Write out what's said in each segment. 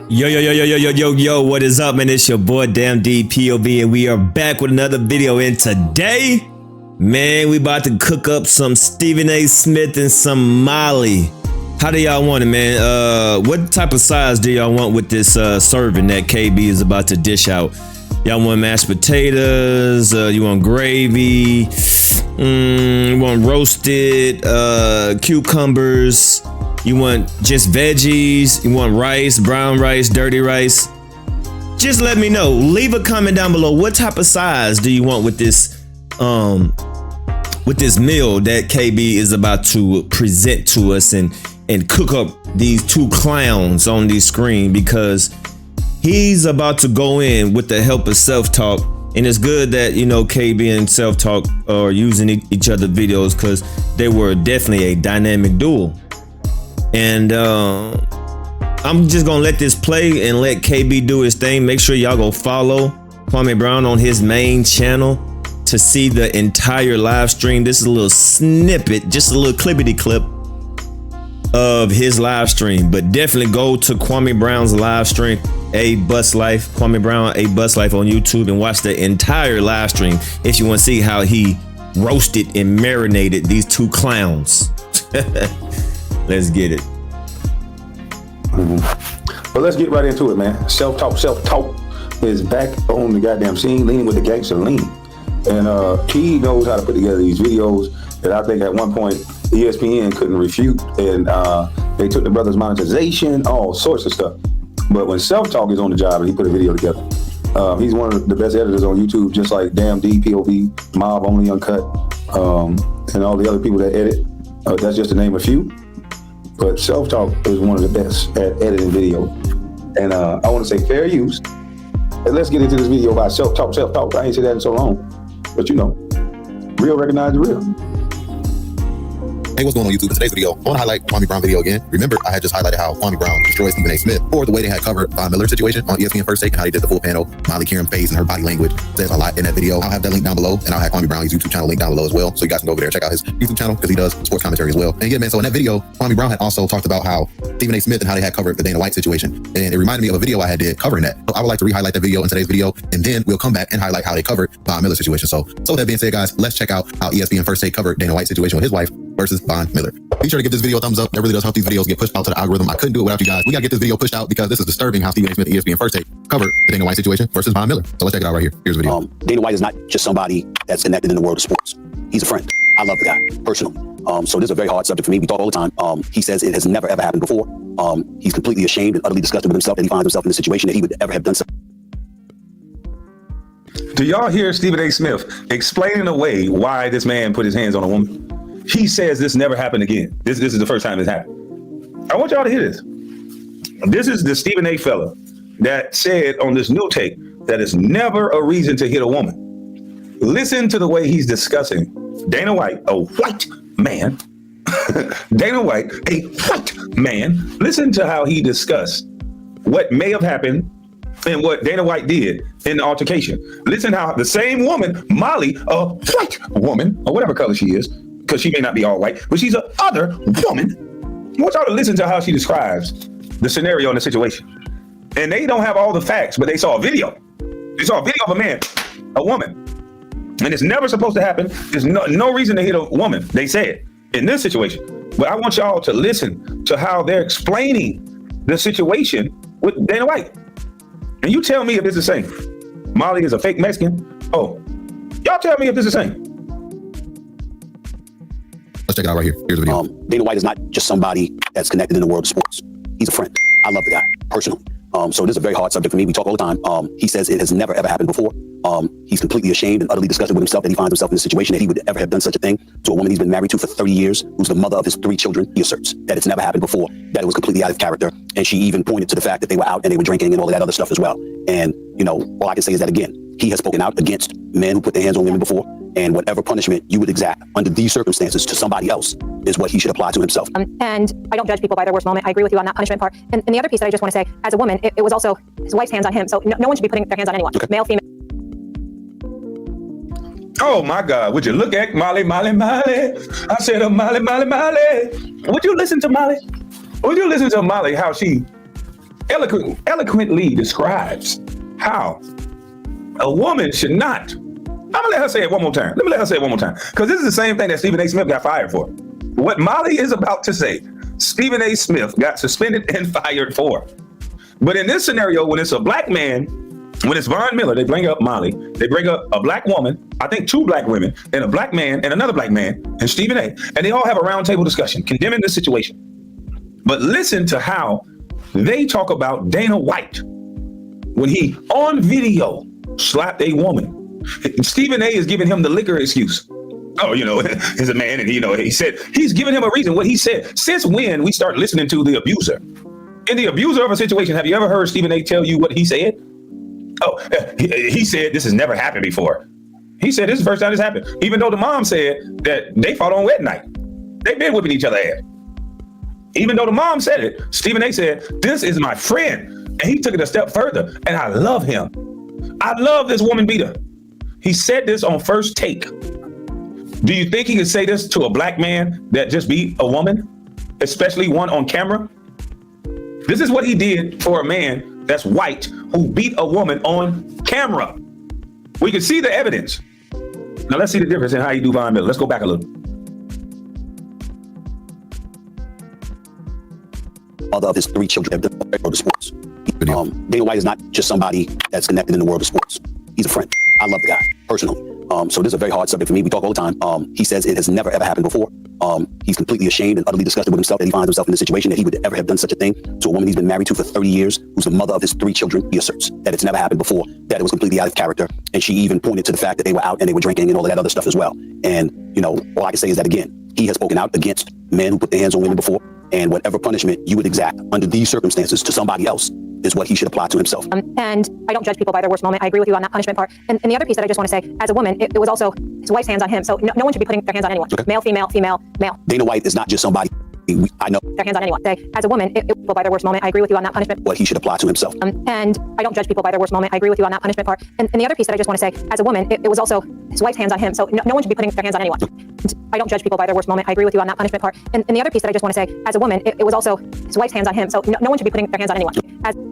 Yo, what is up, man? It's your boy Damn D POV, and we are back with another video. And today, man, we about to cook up some Stephen A. Smith and some Molly. How do y'all want it, man? What type of size do y'all want with this serving that KB is about to dish out? Y'all want mashed potatoes? You want gravy? You want roasted cucumbers? You want just veggies? You want rice, brown rice, dirty rice? Just let me know. Leave a comment down below. What type of size do you want with this meal that KB is about to present to us and cook up these two clowns on the screen, because he's about to go in with the help of self-talk. And it's good that, you know, KB and self-talk are using each other videos, because they were definitely a dynamic duo. And I'm just gonna let this play and let KB do his thing. Make sure y'all go follow Kwame Brown on his main channel to see the entire live stream. This is a little snippet, just a little clippity clip of his live stream, but definitely go to Kwame Brown's live stream, A Bus Life, Kwame Brown A Bus Life on YouTube, and watch the entire live stream if you want to see how he roasted and marinated these two clowns. Let's get it. Well, let's get right into it, man. Self-talk is back on the goddamn scene, leaning with the gangster lean. And he knows how to put together these videos that I think at one point ESPN couldn't refute. And they took the brother's monetization, all sorts of stuff. But when self-talk is on the job and he put a video together, he's one of the best editors on YouTube, just like Damn D, POV, Mob, Only Uncut, and all the other people that edit. That's just to name a few. But self-talk is one of the best at editing video. And I want to say fair use. And let's get into this video about self-talk. I ain't said that in so long. But you know, real recognize the real. Hey, what's going on YouTube? In today's video, I want to highlight Kwame Brown video again. Remember, I had just highlighted how Kwame Brown destroyed Stephen A. Smith, or the way they had covered Von Miller's situation on ESPN First Take, and how they did the full panel. Molly Qerim face and her body language says a lot in that video. I'll have that link down below, and I'll have Kwame Brown's YouTube channel link down below as well, so you guys can go over there and check out his YouTube channel, because he does sports commentary as well. And yeah, man, so in that video, Kwame Brown had also talked about how Stephen A. Smith and how they had covered the Dana White situation, and it reminded me of a video I had did covering that. So I would like to re-highlight that video in today's video, and then we'll come back and highlight how they covered Von Miller's situation. So with that being said, guys, let's check out how ESPN First Take covered Dana White's situation with his wife versus Von Miller. Be sure to give this video a thumbs up. That really does help these videos get pushed out to the algorithm. I couldn't do it without you guys. We gotta get this video pushed out, because this is disturbing how Stephen A. Smith and ESPN First Take covered the Dana White situation versus Von Miller. So let's check it out right here. Here's the video. Dana White is not just somebody that's connected in the world of sports. He's a friend. I love the guy personally. So this is a very hard subject for me. We talk all the time. He says it has never ever happened before. He's completely ashamed and utterly disgusted with himself that he finds himself in a situation that he would ever have done something. Do y'all hear Stephen A. Smith explaining away why this man put his hands on a woman? He says this never happened again. This is the first time this happened. I want y'all to hear this. This is the Stephen A. fella that said on this new take that it's never a reason to hit a woman. Listen to the way he's discussing Dana White, a white man. Dana White, a white man. Listen to how he discussed what may have happened and what Dana White did in the altercation. Listen how the same woman, Molly, a white woman, or whatever color she is, because she may not be all white, but she's a other woman. I want y'all to listen to how she describes the scenario and the situation. And they don't have all the facts, but they saw a video. They saw a video of a man, a woman. And it's never supposed to happen. There's no reason to hit a woman, they said, in this situation. But I want y'all to listen to how they're explaining the situation with Dana White. And you tell me if it's the same. Molly is a fake Mexican. Oh, y'all tell me if this is the same. Let's check it out right here. Here's the video. Dana White is not just somebody that's connected in the world of sports. He's a friend. I love the guy personally. So this is a very hard subject for me. We talk all the time. He says it has never ever happened before. He's completely ashamed and utterly disgusted with himself that he finds himself in a situation that he would ever have done such a thing to a woman he's been married to for 30 years, who's the mother of his 3 children. He asserts that it's never happened before, that it was completely out of character. And she even pointed to the fact that they were out and they were drinking and all of that other stuff as well. And, you know, all I can say is that, again, he has spoken out against men who put their hands on women before, and whatever punishment you would exact under these circumstances to somebody else is what he should apply to himself. And I don't judge people by their worst moment. I agree with you on that punishment part. And the other piece that I just want to say, as a woman, it was also his wife's hands on him. So no one should be putting their hands on anyone, okay. Male, female. Oh my God, would you look at Molly, Molly, Molly? I said, oh, Molly, Molly, Molly. Would you listen to Molly? Would you listen to Molly, how she eloquently describes how a woman should not. I'm gonna let her say it one more time. Let me let her say it one more time. Because this is the same thing that Stephen A. Smith got fired for. What Molly is about to say, Stephen A. Smith got suspended and fired for. But in this scenario, when it's a black man, when it's Von Miller, they bring up Molly, they bring up a black woman, I think 2 black women, and a black man and another black man, and Stephen A. And they all have a roundtable discussion condemning this situation. But listen to how they talk about Dana White when he, on video, slapped a woman. Stephen A. is giving him the liquor excuse. Oh, he's a man, and he said, he's giving him a reason. What he said, since when we start listening to the abuser? In the abuser of a situation, have you ever heard Stephen A. tell you what he said? Oh, he said this has never happened before. He said this is the first time this happened. Even though the mom said that they fought on wedding night. They've been whipping each other ass. Even though the mom said it, Stephen A. said, this is my friend. And he took it a step further. And I love him. I love this woman beater. He said this on First Take. Do you think he could say this to a black man that just beat a woman, especially one on camera? This is what he did for a man that's white who beat a woman on camera. We can see the evidence. Now let's see the difference in how you do Von Miller. Let's go back a little. Mother of his 3 children in the world of sports. Dana White is not just somebody that's connected in the world of sports. He's a friend. I love the guy personally. So this is a very hard subject for me. We talk all the time. He says it has never ever happened before. He's completely ashamed and utterly disgusted with himself that he finds himself in a situation that he would ever have done such a thing to a woman he's been married to for 30 years, who's the mother of his 3 children. He asserts that it's never happened before, that it was completely out of character. And she even pointed to the fact that they were out and they were drinking and all of that other stuff as well. And, all I can say is that, again, he has spoken out against men who put their hands on women before, and whatever punishment you would exact under these circumstances to somebody else is what he should apply to himself. And I don't judge people by their worst moment. I agree with you on that punishment part. And the other piece that I just want to say, as a woman, it was also his wife's hands on him. So no one should be putting their hands on anyone. Okay. Male, female, female, male. Dana White is not just somebody I know. Their hands on anyone. As a woman, it was by their worst moment. I agree with you on that punishment. What he should apply to himself. And I don't judge people by their worst moment. I agree with you on that punishment part. And the other piece that I just want to say, as a woman, it was also his wife's hands on him. So no one should be putting their hands on anyone. And I don't judge people by their worst moment. I agree with you on that punishment part. And the other piece that I just want to say, as a woman, it was also his wife's hands on him. So no one should be putting their hands on anyone.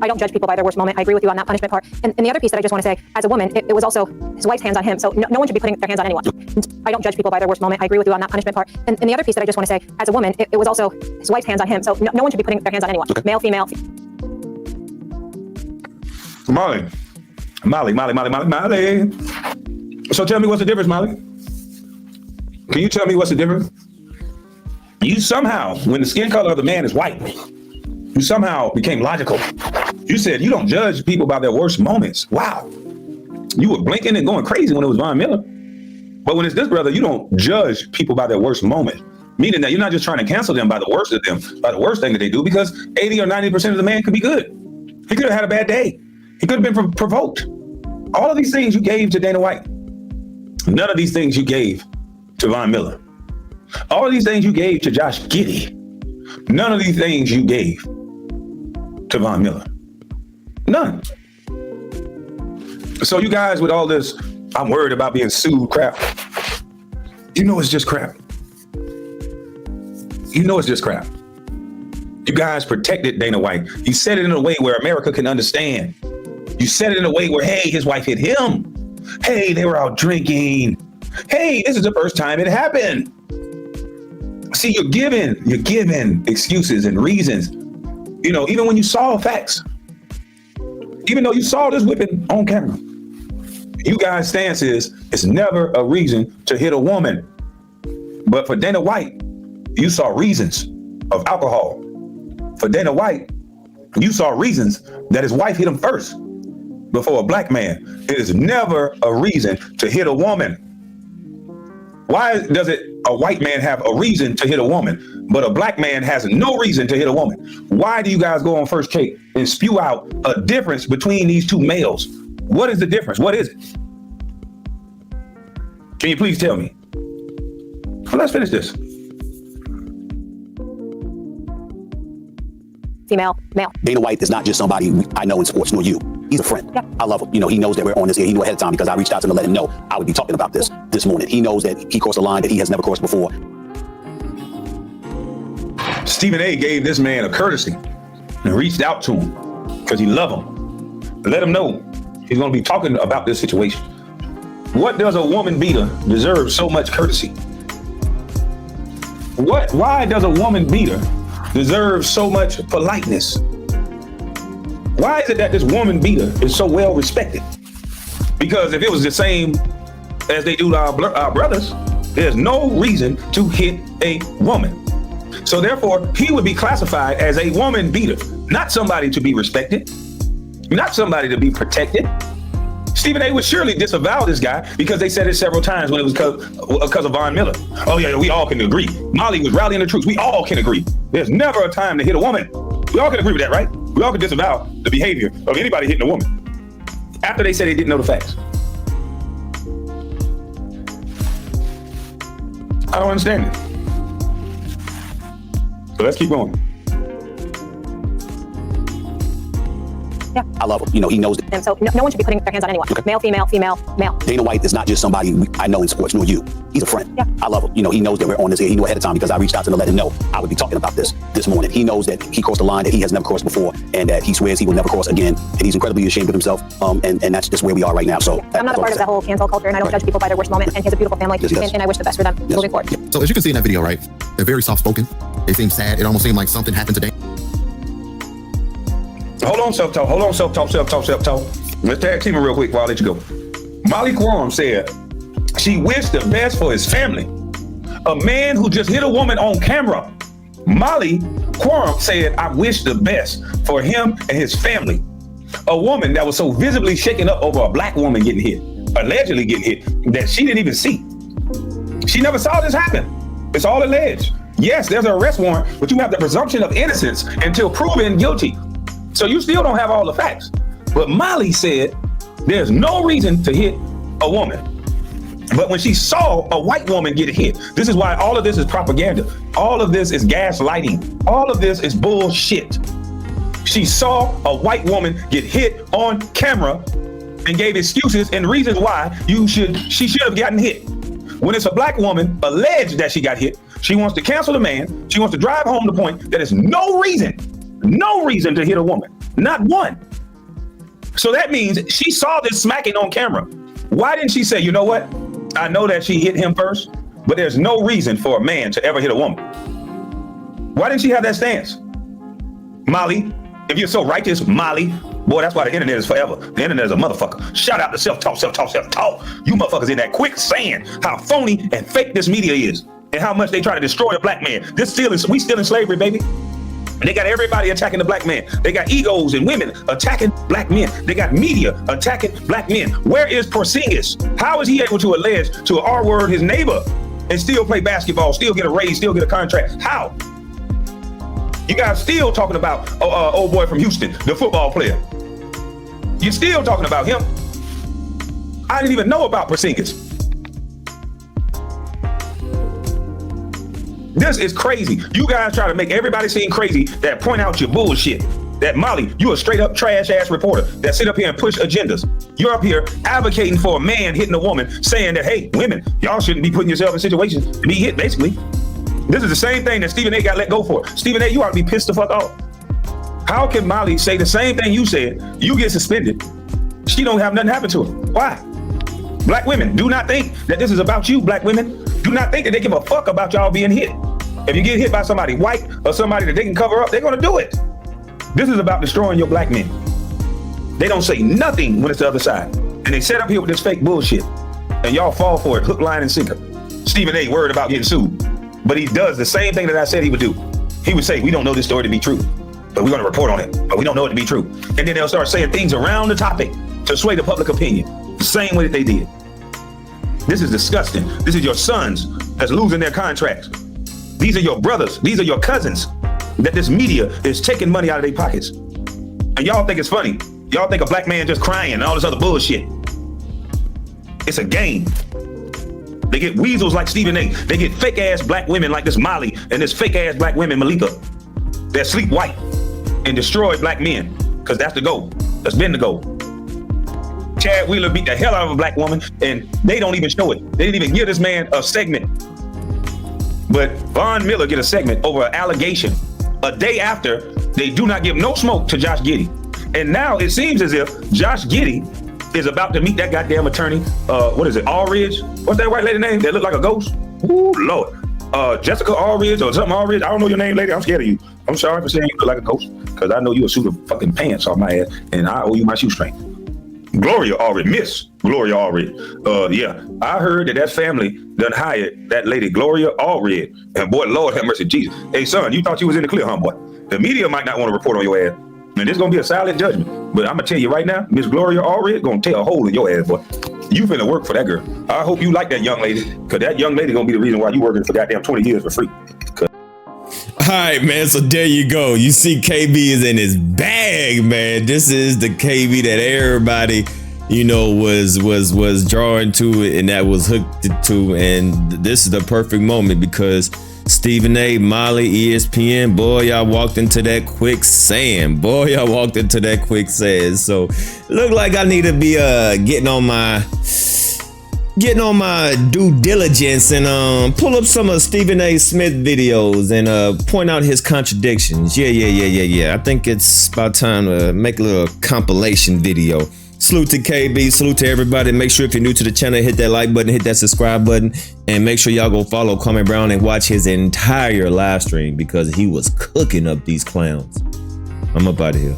I don't judge people by their worst moment. I agree with you on that punishment part. And the other piece that I just want to say, as a woman, it was also his wife's hands on him. So no one should be putting their hands on anyone. And I don't judge people by their worst moment. I agree with you on that punishment part. And the other piece that I just want to say, as a woman, it was also his wife's hands on him. So no one should be putting their hands on anyone. Okay. Male, female. Molly. So tell me what's the difference, Molly? Can you tell me what's the difference? You somehow, when the skin color of the man is white, you somehow became logical. You said you don't judge people by their worst moments. Wow. You were blinking and going crazy when it was Von Miller. But when it's this brother, you don't judge people by their worst moment. Meaning that you're not just trying to cancel them by the worst of them, by the worst thing that they do, because 80 or 90% of the man could be good. He could have had a bad day. He could have been provoked. All of these things you gave to Dana White. None of these things you gave to Von Miller. All of these things you gave to Josh Giddey. None of these things you gave to Von Miller. None. So you guys with all this, I'm worried about being sued crap. You know it's just crap. You know it's just crap. You guys protected Dana White. You said it in a way where America can understand. You said it in a way where, hey, his wife hit him. Hey, they were out drinking. Hey, this is the first time it happened. See, you're giving excuses and reasons. You know, even when you saw facts, even though you saw this whipping on camera, you guys' stance is it's never a reason to hit a woman. But for Dana White, you saw reasons of alcohol. For Dana White, you saw reasons that his wife hit him first. But for a black man, it is never a reason to hit a woman. Why does a white man have a reason to hit a woman, but a black man has no reason to hit a woman? Why do you guys go on First Take and spew out a difference between these two males? What is the difference? What is it? Can you please tell me? Well, let's finish this. Female, male. Dana White is not just somebody I know in sports, nor you. He's a friend. Yeah. I love him. You know, he knows that we're on this here. He knew ahead of time because I reached out to him to let him know I would be talking about this morning. He knows that he crossed a line that he has never crossed before. Stephen A. gave this man a courtesy and reached out to him. because he love him. Let him know he's going to be talking about this situation. What does a woman beater deserve so much courtesy? Why does a woman beater deserve so much politeness? Why is it that this woman beater is so well respected? Because if it was the same as they do to our brothers, there's no reason to hit a woman. So therefore, he would be classified as a woman beater, not somebody to be respected, not somebody to be protected. Stephen A. would surely disavow this guy because they said it several times when it was because of Von Miller. Oh yeah, we all can agree. Molly was rallying the troops. We all can agree. There's never a time to hit a woman. We all can agree with that, right? We all can disavow the behavior of anybody hitting a woman after they said they didn't know the facts. I don't understand it. So let's keep going. Yeah. I love him. You know, he knows that. And so no one should be putting their hands on anyone. Okay. Male, female, female, male. Dana White is not just somebody I know in sports, nor you. He's a friend. Yeah. I love him. You know, he knows that we're on this here. He knew ahead of time because I reached out to him to let him know I would be talking about this morning. He knows that he crossed a line that he has never crossed before and that he swears he will never cross again. And he's incredibly ashamed of himself. And that's just where we are right now. So I'm not a part of the whole cancel culture, and I don't judge people by their worst moment. And he has a beautiful family, Yes, and I wish the best for them moving forward. So as you can see in that video, right, they're very soft-spoken. They seem sad. It almost seemed like something happened today. Hold on, self-talk. Let's tag team it real quick before I let you go. Molly Qerim said she wished the best for his family. A man who just hit a woman on camera. Molly Qerim said, I wish the best for him and his family. A woman that was so visibly shaken up over a black woman getting hit, allegedly getting hit, that she didn't even see. She never saw this happen. It's all alleged. Yes, there's an arrest warrant, but you have the presumption of innocence until proven guilty. So you still don't have all the facts. But Molly said there's no reason to hit a woman. But when she saw a white woman get hit, this is why all of this is propaganda. All of this is gaslighting. All of this is bullshit. She saw a white woman get hit on camera and gave excuses and reasons why she should have gotten hit. When it's a black woman alleged that she got hit, she wants to cancel the man. She wants to drive home the point that there's no reason to hit a woman, not one. So that means she saw this smacking on camera. Why didn't she say, you know what? I know that she hit him first, but there's no reason for a man to ever hit a woman. Why didn't she have that stance? Molly, if you're so righteous, Molly, boy, that's why the internet is forever. The internet is a motherfucker. Shout out to self-talk. You motherfuckers in that quicksand, how phony and fake this media is and how much they try to destroy a black man. We still in slavery, baby. And they got everybody attacking the black man. They got egos and women attacking black men. They got media attacking black men. Where is Porzingis? How is he able to allege to an R word his neighbor and still play basketball, still get a raise, still get a contract? How? You guys still talking about old boy from Houston, the football player. You're still talking about him. I didn't even know about Porzingis. This is crazy. You guys try to make everybody seem crazy that point out your bullshit. That Molly, you a straight up trash ass reporter that sit up here and push agendas. You're up here advocating for a man hitting a woman, saying that, hey, women, y'all shouldn't be putting yourself in situations to be hit, basically. This is the same thing that Stephen A. got let go for. Stephen A., you ought to be pissed the fuck off. How can Molly say the same thing you said, you get suspended, she don't have nothing happen to her? Why? Black women, do not think that this is about you, black women. Do not think that they give a fuck about y'all being hit. If you get hit by somebody white or somebody that they can cover up, they're gonna do it. This is about destroying your black men. They don't say nothing when it's the other side. And they set up here with this fake bullshit. And y'all fall for it, hook, line, and sinker. Stephen A. worried about getting sued. But he does the same thing that I said he would do. He would say, we don't know this story to be true, but we're gonna report on it, but we don't know it to be true. And then they'll start saying things around the topic to sway the public opinion, the same way that they did. This is disgusting. This is your sons that's losing their contracts. These are your brothers. These are your cousins that this media is taking money out of their pockets. And y'all think it's funny. Y'all think a black man just crying and all this other bullshit. It's a game. They get weasels like Stephen A. They get fake ass black women like this Molly and this fake ass black women Malika that sleep white and destroy black men, because that's the goal. That's been the goal. Chad Wheeler beat the hell out of a black woman and they don't even show it. They didn't even give this man a segment. But Von Miller get a segment over an allegation a day after they do not give no smoke to Josh Giddey. And now it seems as if Josh Giddey is about to meet that goddamn attorney. What is it? Allridge? What's that white lady name that looked like a ghost? Ooh, Lord. Jessica Allridge or something Allridge. I don't know your name, lady. I'm scared of you. I'm sorry for saying you look like a ghost, because I know you a suit of fucking pants off my ass, and I owe you my shoestring. Gloria Allred, Miss Gloria Allred. Yeah, I heard that family done hired that lady Gloria Allred, and boy, Lord have mercy, Jesus. Hey son, you thought you was in the clear, huh, boy? The media might not want to report on your ass, and this gonna be a silent judgment. But I'm gonna tell you right now, Miss Gloria Allred gonna tear a hole in your ass, boy. You finna work for that girl. I hope you like that young lady, because that young lady gonna be the reason why you working for goddamn 20 years for free. All right, man. So there you go. You see, KB is in his bag, man. This is the KB that everybody, you know, was drawing to, and that was hooked to. And this is the perfect moment, because Stephen A, Molly, ESPN, boy, y'all walked into that quicksand. Boy, y'all walked into that quicksand. So look like I need to be getting on my due diligence and pull up some of Stephen A. Smith videos and point out his contradictions. Yeah. I think it's about time to make a little compilation video. Salute to KB, salute to everybody. Make sure if you're new to the channel, hit that like button, hit that subscribe button, and make sure y'all go follow Kwame Brown and watch his entire live stream, because he was cooking up these clowns. I'm up out of here.